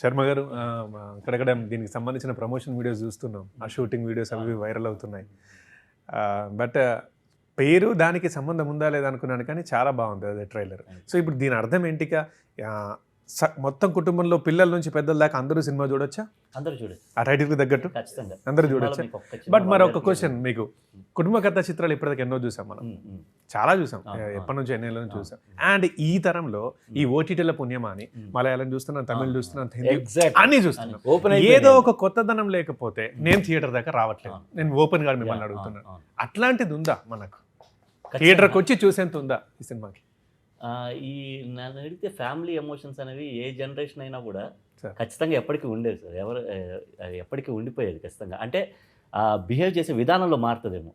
శర్మ గారు అక్కడక్కడ దీనికి సంబంధించిన ప్రమోషన్ వీడియోస్ చూస్తున్నాం, ఆ షూటింగ్ వీడియోస్ అవి వైరల్ అవుతున్నాయి. బట్ పేరు దానికి సంబంధం ఉందా లేదా అనుకున్నాను, కానీ చాలా బాగుంది అది ట్రైలర్. సో ఇప్పుడు దీని అర్థం ఏంటిగా మొత్తం కుటుంబంలో పిల్లల నుంచి పెద్దల దాకా అందరూ సినిమా చూడొచ్చా? అందరూ చూడొచ్చు, ఆ టైటిల్కి తగ్గట్టు ఖచ్చితంగా అందరూ చూడొచ్చా? బట్ మరి ఒక క్వశ్చన్, మీకు కుటుంబ కథ చిత్రాలు ఇప్పటిదాకా ఎన్నో చూసాం మనం, చాలా చూసాం, ఎప్పటి నుంచి ఎన్నేళ్ళ నుంచి చూసాం. అండ్ ఈ తరంలో ఈ ఓటీటీల పుణ్యమా అని మలయాళం చూస్తున్నాను, తమిళ్ చూస్తున్నాను, హిందీ అన్ని చూస్తున్నాను. ఏదో ఒక కొత్తదనం లేకపోతే నేను థియేటర్ దాకా రావట్లేదు. నేను ఓపెన్ గా మిమ్మల్ని అడుగుతున్నాను, అట్లాంటిది ఉందా మనకు? థియేటర్కి వచ్చి చూసేంత ఉందా ఈ సినిమాకి? ఈ నన్ను అడిగితే ఫ్యామిలీ ఎమోషన్స్ అనేవి ఏ జనరేషన్ అయినా కూడా ఖచ్చితంగా ఎప్పటికీ ఉండేది సార్. ఎప్పటికీ ఉండిపోయేది ఖచ్చితంగా. అంటే బిహేవ్ చేసే విధానంలో మారుతుందేమో.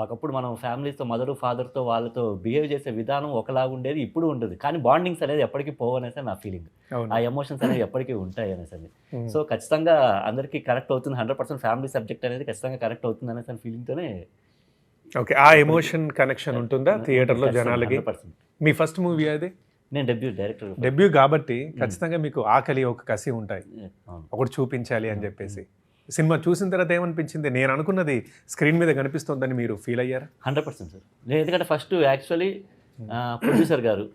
ఒకప్పుడు మనం ఫ్యామిలీతో మదర్ ఫాదర్తో వాళ్ళతో బిహేవ్ చేసే విధానం ఒకలాగా ఉండేది, ఇప్పుడు ఉండదు. కానీ బాండింగ్స్ అనేది ఎప్పటికీ పోవనేసి నా ఫీలింగ్. ఆ ఎమోషన్స్ అనేవి ఎప్పటికీ ఉంటాయి అనేసి. సో ఖచ్చితంగా అందరికీ కరెక్ట్ అవుతుంది. 100% ఫ్యామిలీ సబ్జెక్ట్ అనేది ఖచ్చితంగా కరెక్ట్ అవుతుంది అనేసి ఫీలింగ్తోనే. ఓకే, ఆ ఎమోషన్ కనెక్షన్ ఉంటుందా థియేటర్లో జనాలకి? మీ ఫస్ట్ మూవీ అది? నేను డెబ్యూ కాబట్టి ఖచ్చితంగా మీకు ఆకలి, ఒక కసి ఉంటాయి, ఒకటి చూపించాలి అని చెప్పేసి. సినిమా చూసిన తర్వాత ఏమనిపించింది? నేను అనుకున్నది స్క్రీన్ మీద కనిపిస్తుందని మీరు ఫీల్ అయ్యారా? 100% సార్. ఎందుకంటే ఫస్ట్ యాక్చువల్లీ ప్రొడ్యూసర్ గారు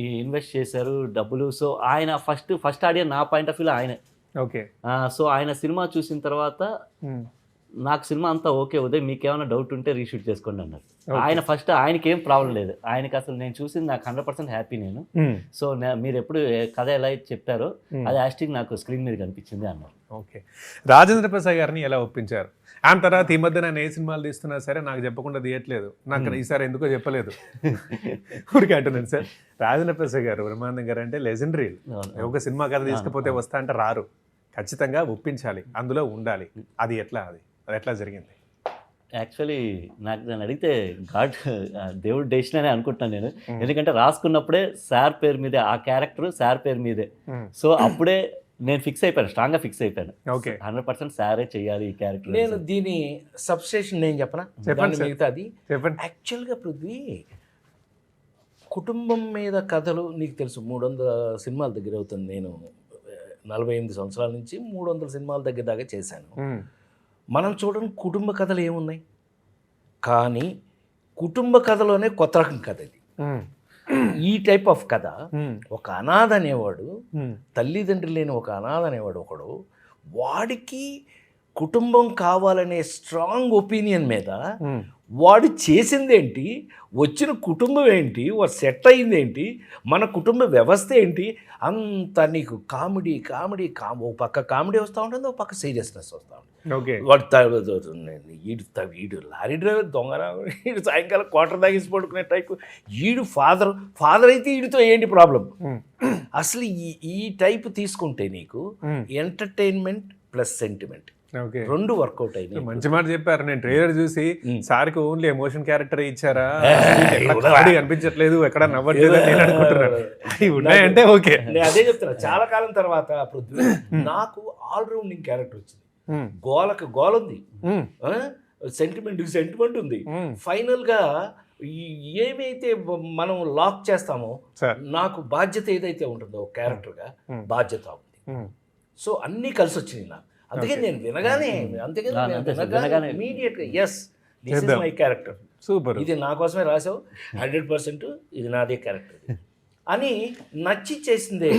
ఈ ఇన్వెస్ట్ చేశారు డబ్బులు. సో ఆయన ఫస్ట్ ఆడియన్ నా పాయింట్ ఆఫ్ వ్యూలో ఆయనే. ఓకే. సో ఆయన సినిమా చూసిన తర్వాత నాకు సినిమా అంతా ఓకే, ఉదయ్ మీకు ఏమైనా డౌట్ ఉంటే రీషూట్ చేసుకోండి అన్నారు. ఆయన ఫస్ట్ ఆయనకి ఏం ప్రాబ్లం లేదు. ఆయనకి అసలు నేను చూసింది నాకు 100% హ్యాపీ నేను. సో మీరు ఎప్పుడు కథ ఎలా చెప్పారో అది యాస్టింగ్ నాకు స్క్రీన్ మీద కనిపించింది అన్నారు. ఓకే. రాజేంద్ర ప్రసాద్ గారిని ఎలా ఒప్పించారు? ఆ తర్వాత ఈ మధ్య నేను ఏ సినిమాలు తీస్తున్నా సరే నాకు చెప్పకుండా తీయట్లేదు, నాకు ఈసారి ఎందుకో చెప్పలేదు ఊరికే అంటున్నాను సార్. రాజేంద్ర ప్రసాద్ గారు, బ్రహ్మానందం గారు అంటే లెజెండరీ. ఒక సినిమా కథ తీసుకపోతే వస్తా అంటే రారు, ఖచ్చితంగా ఒప్పించాలి, అందులో ఉండాలి. అది ఎట్లా జరిగింది? యాక్చువల్లీ నాకు నన్ను అడిగితే దేవుడు డెసిషన్ అనే అనుకుంటున్నాను నేను. ఎందుకంటే రాసుకున్నప్పుడే సార్ పేరు మీదే, ఆ క్యారెక్టర్ సార్ పేరు మీదే. సో అప్పుడే నేను ఫిక్స్ అయిపోయాను, స్ట్రాంగ్గా ఫిక్స్ అయిపోయాను. ఓకే, 100% సారే చేయాలి ఈ క్యారెక్టర్. నేను దీని సబ్స్టేషన్ నేను చెప్పనా? చెప్పండి. మిగతా అది చెప్పండి. యాక్చువల్గా పృథ్వీ, కుటుంబం మీద కథలు నీకు తెలుసు, 300 సినిమాల దగ్గర అవుతుంది. నేను 48 సంవత్సరాల నుంచి 300 సినిమాల దగ్గర దాకా చేశాను. మనం చూడండి కుటుంబ కథలు ఏమున్నాయి, కానీ కుటుంబ కథలోనే కొత్త రకం కథ ఇది. ఈ టైప్ ఆఫ్ కథ, ఒక అనాథ అనేవాడు, తల్లిదండ్రులు లేని ఒక అనాథ అనేవాడు ఒకడు, వాడికి కుటుంబం కావాలనే స్ట్రాంగ్ ఒపీనియన్ మీద వాడు చేసిందేంటి, వచ్చిన కుటుంబం ఏంటి, వాడు సెట్ అయింది ఏంటి, మన కుటుంబ వ్యవస్థ ఏంటి, అంత నీకు కామెడీ ఓ పక్క కామెడీ వస్తూ ఉంటుంది, ఒక పక్క సీరియస్నెస్ వస్తూ ఉంటుంది. వాడు వీడు లారీ డ్రైవర్ దొంగరా, వీడు సాయంకాలం క్వార్టర్ తాగేసి పడుకునే టైప్, వీడు ఫాదర్ అయితే వీడితో ఏంటి ప్రాబ్లం? అసలు ఈ టైప్ తీసుకుంటే నీకు ఎంటర్టైన్మెంట్ ప్లస్ సెంటిమెంట్ రెండు వర్కౌట్ అయింది. మంచి మాట చెప్పారు. నేను ట్రైలర్ చూసి సార్కి ఓన్లీ ఎమోషన్ క్యారెక్టర్ ఇచ్చారా, అనిపించట్లేదు, ఎక్కడ నవ్వట్లేదు అని అనుకుంటున్నాను. ఉన్నాయంటే ఓకే, నేను అదే చెప్తున్నా. చాలా కాలం తర్వాత నాకు ఆల్రౌండింగ్ క్యారెక్టర్ వచ్చింది. గోలకు గోల ఉంది, సెంటిమెంట్ ఉంది. ఫైనల్ గా ఏమైతే మనం లాక్ చేస్తామో, నాకు బాధ్యత ఏదైతే ఉంటుందో క్యారెక్టర్ గా బాధ్యత ఉంది. సో అన్నీ కలిసి వచ్చినాయి నాకు. అందుకే నేను వినగానే ఇమీడియట్ గా yes, this is my character, super, ఇది నా కోసమే రాసావు, 100% ఇది నాదే క్యారెక్టర్ అని నచ్చి చేసిందే.